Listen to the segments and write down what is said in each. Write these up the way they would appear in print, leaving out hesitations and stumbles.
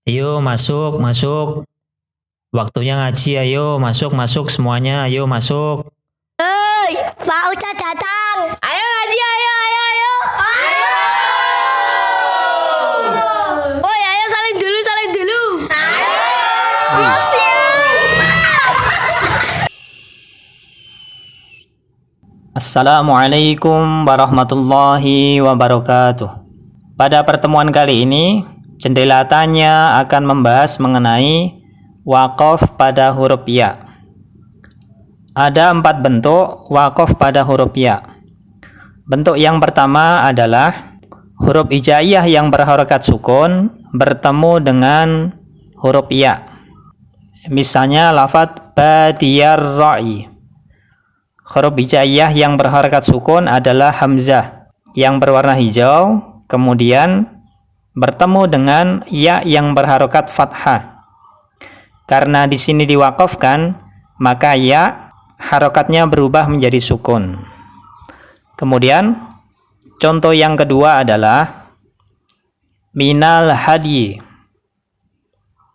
Ayo masuk, masuk. Waktunya ngaji, ayo masuk, masuk semuanya, ayo masuk. Hei, Pak Ustadz datang. Ayo ngaji, ayo. Ayo. Woi, ayo saling dulu. Ayo. Assalamualaikum warahmatullahi wabarakatuh. Pada pertemuan kali ini, Jendela Tanya akan membahas mengenai wakaf pada huruf ya. Ada 4 bentuk wakaf pada huruf ya. Bentuk yang pertama adalah huruf hijaiyah yang berharokat sukun bertemu dengan huruf ya. Misalnya lafadz badiyar ra'i. Huruf hijaiyah yang berharokat sukun adalah hamzah yang berwarna hijau, kemudian bertemu dengan ya yang berharokat fathah. Karena di sini diwakafkan, maka ya harokatnya berubah menjadi sukun. Kemudian contoh yang kedua adalah minal hadi,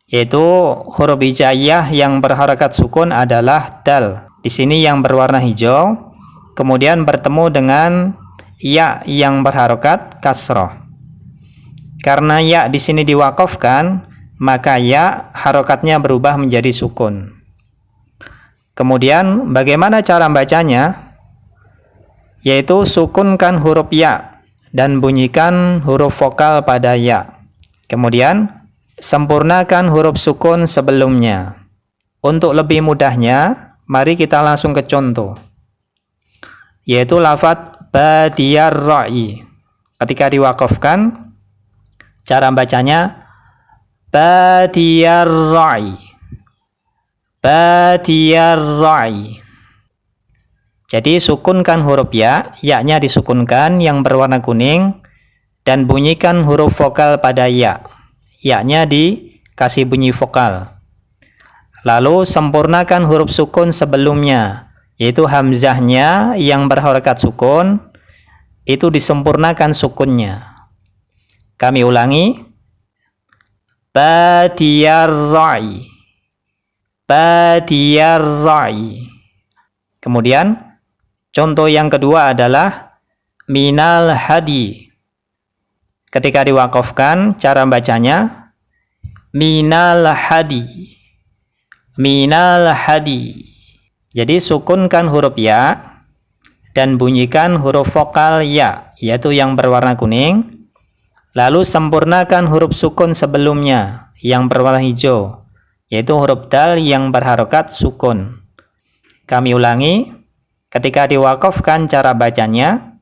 yaitu huruf hijaiyah yang berharokat sukun adalah dal. Di sini yang berwarna hijau, kemudian bertemu dengan ya yang berharokat kasroh. Karena ya di sini diwakafkan, maka ya harokatnya berubah menjadi sukun. Kemudian bagaimana cara bacanya? Yaitu sukunkan huruf ya dan bunyikan huruf vokal pada ya. Kemudian sempurnakan huruf sukun sebelumnya. Untuk lebih mudahnya, mari kita langsung ke contoh, yaitu lafadz badiyar ra'i. Ketika diwakafkan, cara bacanya badiyar ra'i. Badiyar ra'i. Jadi sukunkan huruf ya, ya-nya disukunkan yang berwarna kuning, dan bunyikan huruf vokal pada ya. Ya-nya dikasih bunyi vokal. Lalu sempurnakan huruf sukun sebelumnya, yaitu hamzahnya yang berharokat sukun, itu disempurnakan sukunnya. Kami ulangi, badiyar ra'i. Badiyar ra'i. Kemudian contoh yang kedua adalah minal hadi. Ketika diwakafkan, cara bacanya minal hadi. Minal hadi. Jadi sukunkan huruf ya dan bunyikan huruf vokal ya, yaitu yang berwarna kuning. Lalu sempurnakan huruf sukun sebelumnya yang berwarna hijau, yaitu huruf dal yang berharokat sukun. Kami ulangi, ketika diwakafkan cara bacanya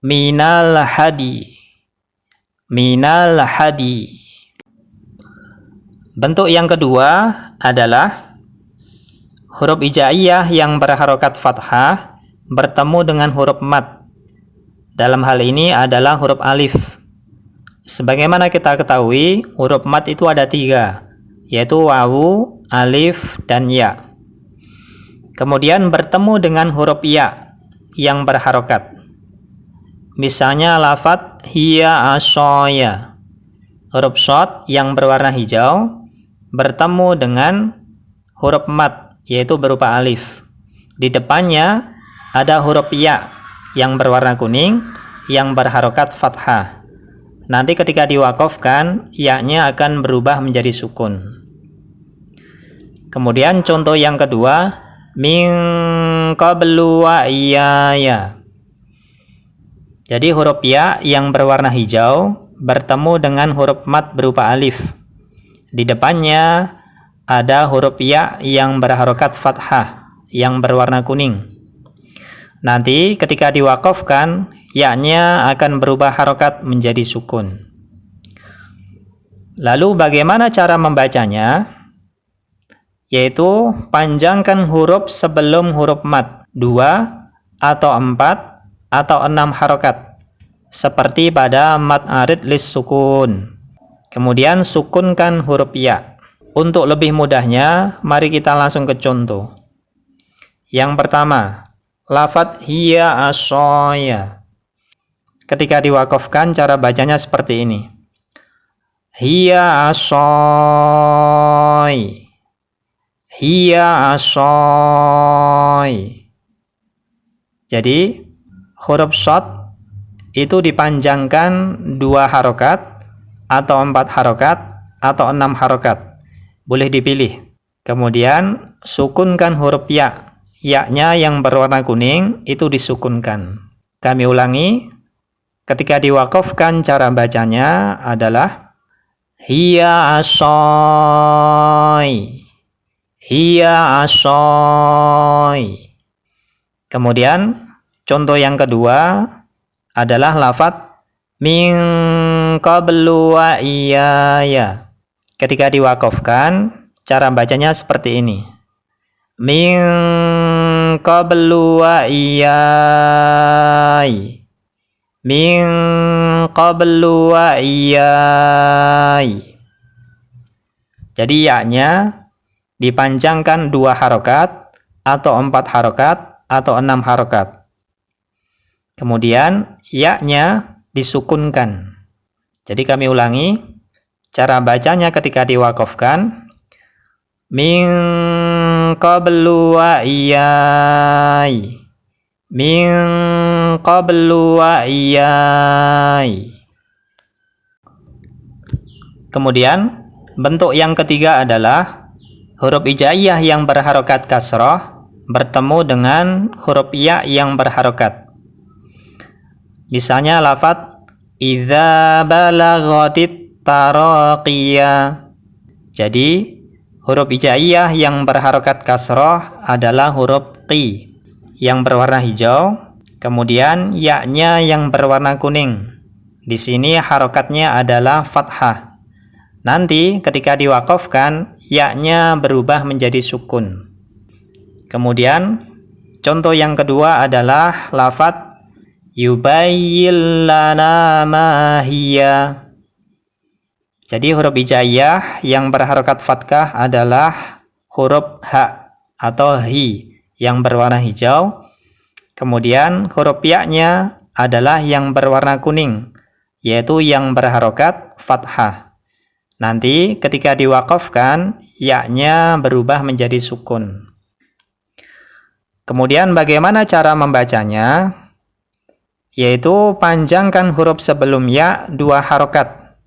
minal hadi. Minal hadi. Bentuk yang kedua adalah huruf hijaiyah yang berharokat fathah bertemu dengan huruf mad. Dalam hal ini adalah huruf alif. Sebagaimana kita ketahui, huruf mad itu ada 3, yaitu wawu, alif, dan ya. Kemudian bertemu dengan huruf ya yang berharokat. Misalnya lafadz hiya asoya. Huruf shad yang berwarna hijau bertemu dengan huruf mad, yaitu berupa alif. Di depannya ada huruf ya yang berwarna kuning yang berharokat fathah. Nanti ketika diwakafkan, ya-nya akan berubah menjadi sukun. Kemudian contoh yang kedua, min qablu wa iyaya. Jadi huruf ya yang berwarna hijau bertemu dengan huruf mad berupa alif. Di depannya ada huruf ya yang berharokat fathah yang berwarna kuning. Nanti ketika diwakafkan, ya-nya akan berubah harokat menjadi sukun. Lalu bagaimana cara membacanya? Yaitu panjangkan huruf sebelum huruf mad 2 atau 4 atau 6 harokat, seperti pada mad arid lis sukun. Kemudian sukunkan huruf ya. Untuk lebih mudahnya, mari kita langsung ke contoh. Yang pertama, lafadz hiya asoya. Ketika diwakafkan, cara bacanya seperti ini. Hiya asoi. Hiya asoi. Jadi huruf shad itu dipanjangkan 2 harokat atau 4 harokat atau 6 harokat. Boleh dipilih. Kemudian sukunkan huruf ya. Ya-nya yang berwarna kuning itu disukunkan. Kami ulangi. Ketika diwakafkan cara bacanya adalah hiya asoi. Hiya asoi. Kemudian contoh yang kedua adalah lafaz min qablu wa iyaya. Ketika diwakafkan, cara bacanya seperti ini. Min qablu wa iyai. Min qablu wa iyai. Jadi ya-nya dipanjangkan 2 harokat atau 4 harokat atau 6 harokat. Kemudian ya-nya disukunkan. Jadi kami ulangi cara bacanya ketika diwakafkan. Min qablu wa iyai. Min qablu wa iyai. Kemudian bentuk yang ketiga adalah huruf hijaiyah yang berharokat kasrah bertemu dengan huruf ya yang berharokat. Misalnya lafaz idza balaghatit taraqiyah. Jadi huruf hijaiyah yang berharokat kasrah adalah huruf qi yang berwarna hijau, kemudian ya-nya yang berwarna kuning. Di sini harokatnya adalah fathah. Nanti ketika diwakafkan, ya-nya berubah menjadi sukun. Kemudian contoh yang kedua adalah lafaz yubayyin lana ma hiya. Jadi huruf hijaiyah yang berharokat fathah adalah huruf ha atau hi yang berwarna hijau. Kemudian huruf ya-nya adalah yang berwarna kuning, yaitu yang berharokat fathah. Nanti ketika diwakafkan, ya-nya berubah menjadi sukun. Kemudian bagaimana cara membacanya? Yaitu panjangkan huruf sebelum ya 2 harokat.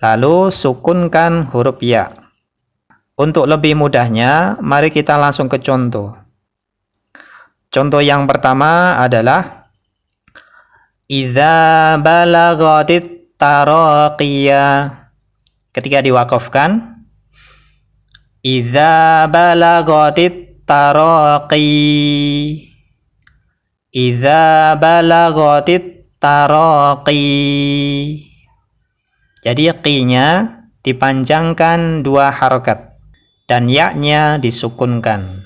Lalu sukunkan huruf ya. Untuk lebih mudahnya, mari kita langsung ke contoh. Contoh yang pertama adalah idza balaghatit taraqiyah. Ketika diwakafkan, idza balaghatit taraqi. Idza balaghatit taraqi. Jadi qi-nya dipanjangkan 2 harokat dan ya-nya disukunkan.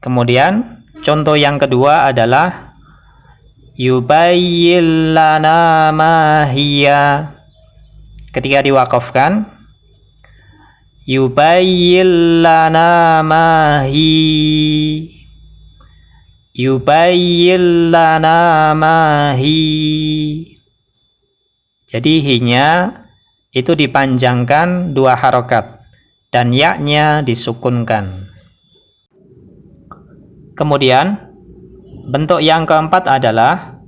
Kemudian contoh yang kedua adalah yubayyin lana ma hiya. Ketika diwakafkan, yubayyin lana ma hi. Yubayyin lana ma hi. Jadi hi-nya itu dipanjangkan 2 harokat dan ya-nya disukunkan. Kemudian bentuk yang keempat adalah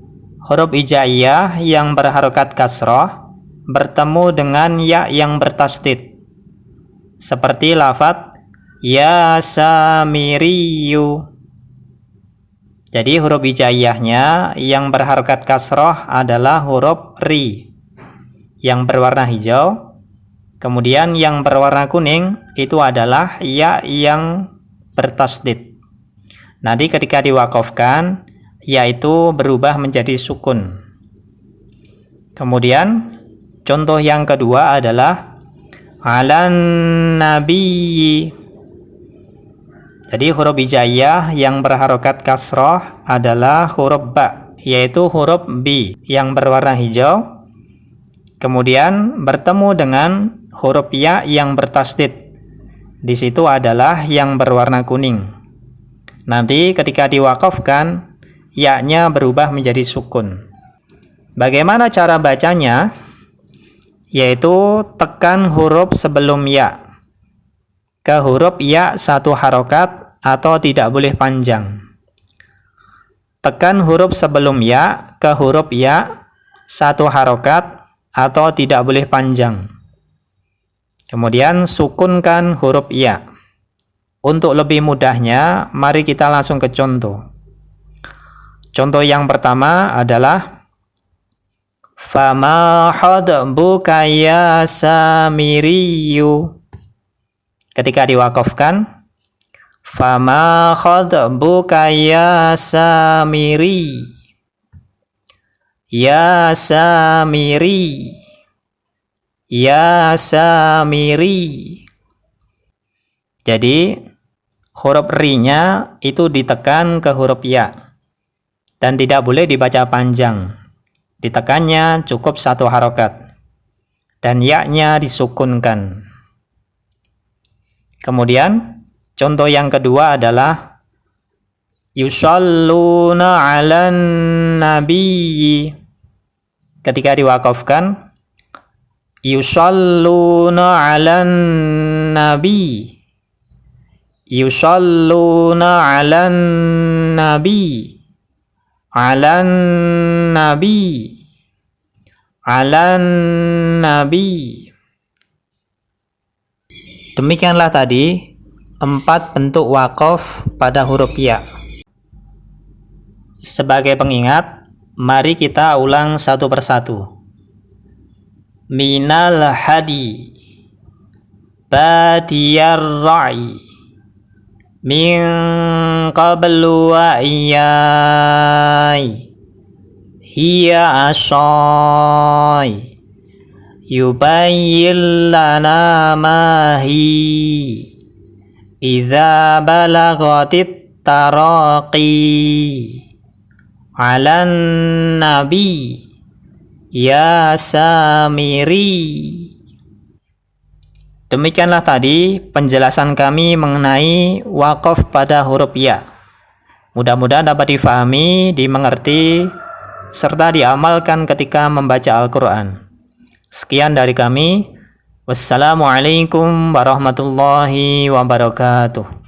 huruf hijaiyah yang berharokat kasrah bertemu dengan ya yang bertasdid. Seperti lafaz ya samiriyu. Jadi huruf hijaiyahnya yang berharokat kasrah adalah huruf ri yang berwarna hijau. Kemudian yang berwarna kuning itu adalah ya yang bertasdid. Nanti ketika diwakafkan, ya itu berubah menjadi sukun. Kemudian contoh yang kedua adalah alan nabiyyi. Jadi huruf hijaiyah yang berharokat kasrah adalah huruf ba, yaitu huruf bi yang berwarna hijau. Kemudian bertemu dengan huruf ya yang bertasdid. Di situ adalah yang berwarna kuning. Nanti ketika diwakafkan, ya-nya berubah menjadi sukun. Bagaimana cara bacanya? yaitu tekan huruf sebelum ya. Ke huruf ya 1 harokat atau tidak boleh panjang. Tekan huruf sebelum ya ke huruf ya 1 harokat atau tidak boleh panjang. Kemudian sukunkan huruf ya. Untuk lebih mudahnya, mari kita langsung ke contoh. Contoh yang pertama adalah fama hadbuka ya samiriyu. Ketika diwakafkan, fama khadbuka ya samiri. Ya samiri. Ya samiri. Jadi huruf ri-nya itu ditekan ke huruf ya. Dan tidak boleh dibaca panjang. Ditekannya cukup 1 harokat. Dan ya-nya disukunkan. Kemudian contoh yang kedua adalah yusalluna 'alan nabiyyi. Ketika diwakafkan yusalluna 'alan nabi. Yusalluna 'alan nabi. 'Alan nabi. 'Alan nabi. Demikianlah tadi 4 bentuk wakaf pada huruf ya. Sebagai pengingat, mari kita ulang satu persatu. Minal hadi badiyar ra'i min qablu wa iyai hiya asai yubayyin lana mahi idza balagatit taraqi 'alan nabi ya samiri. Demikianlah tadi penjelasan kami mengenai wakaf pada huruf ya. Mudah-mudahan dapat difahami, dimengerti, serta diamalkan ketika membaca Al-Quran. Sekian dari kami. Wassalamualaikum warahmatullahi wabarakatuh.